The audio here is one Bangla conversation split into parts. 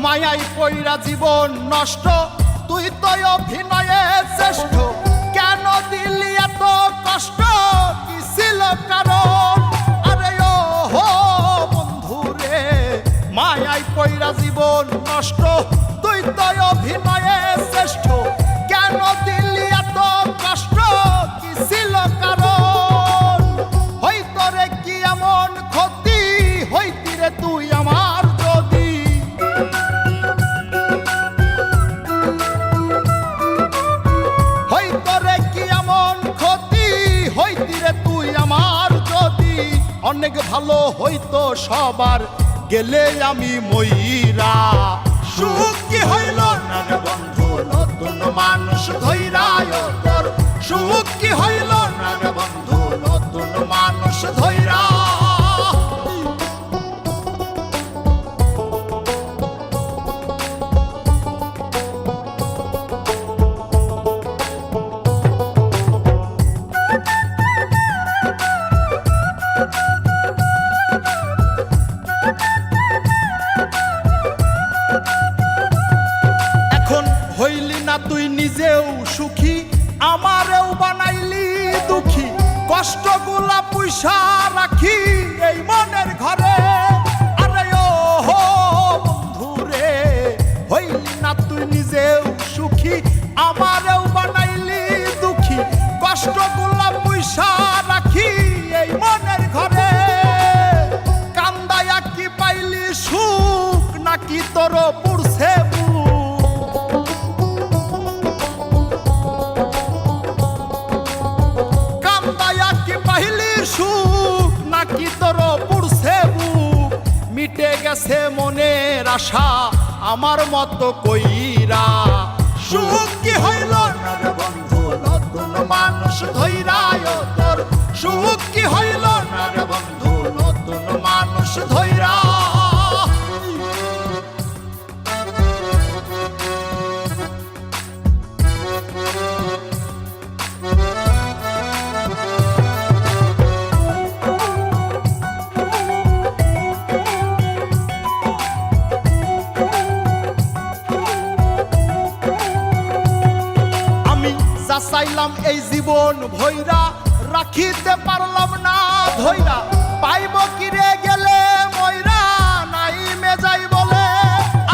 মায়াই পইরা জীবন নষ্ট, তুই তো অভিনয়ে শ্রেষ্ঠ। কেন দিলি এত কষ্ট, কি ছিল কারণ? আরে ও হো বন্ধু রে, মায়াই পইরা জীবন নষ্ট, তুই তো অভিনয়ে শ্রেষ্ঠ। কেন দিলি এত কষ্ট, কি ছিল কারণ? হইতো রে কি এমন ক্ষতি, হইতি রে তুই আমার যদি। হইতো রে কি এমন ক্ষতি, হইতি রে তুই আমার যদি। অনেক ভালো হইতো সবার, গেলে আমি ময়রা। সুখ কি হইল না রে বন্ধু, নতুন মানুষ ধৈরায় তোর। সুখ কি হইল না রে বন্ধু, নতুন মানুষ ধৈরা। হইলি না তুই নিজেও সুখী, আমারেও বানাইলি দুঃখী। কষ্টগুলা পয়সা রাখি এই মনের ঘরে। আরে ও হো বন্ধু রে, হইলি না তুই নিজেও সুখী, আমারেও বানাইলি দুঃখী। কষ্টগুলা পয়সা রাখি এই মনের ঘরে। কান্দায়া কি পাইলি সুখ, নাকি তোর পুরছে সুখ, নাকি তোর পুরছে বুক? মিটে গেছে মনের আশা আমার মতো কইরা। সুখ কি হইল না রে বন্ধু, নতুন মানুষ ধৈরায় তোর। সুখ কি হইল না রে বন্ধু, নতুন মানুষ ধৈরা। চাইলাম এই জীবন ভৈরা, রাখিতে পারলাম না ধৈরা। পাইব কিরে গেলে ময়রা, নাই মেজাই বলে।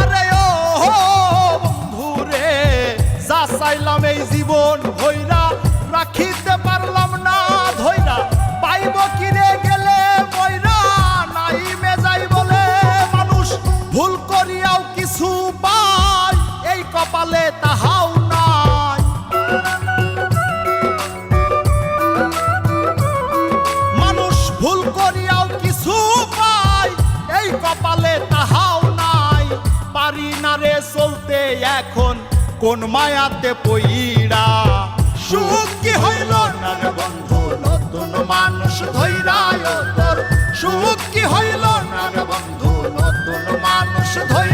আরে ও হো বন্ধু রে, যা চাইলাম এই জীবন ভৈরা, রাখিতে পারলাম না ধৈরা। পাইব কিরে গেলে ময়রা, নাই মেজাই বলে। মানুষ ভুল করিয়াও কিছু পায়, এই কপালে তাহাও নাই। ভুল করিয়াও কিছু পাই, এই কপালে তাহাও নাই। পারি না রে চলতে এখন কোন মায়াতে পইরা। সুখ কি হইল না রে বন্ধু, নতুন মানুষ ধৈরায় তোর। সুখ কি হইল না রে বন্ধু, নতুন মানুষ ধৈরা।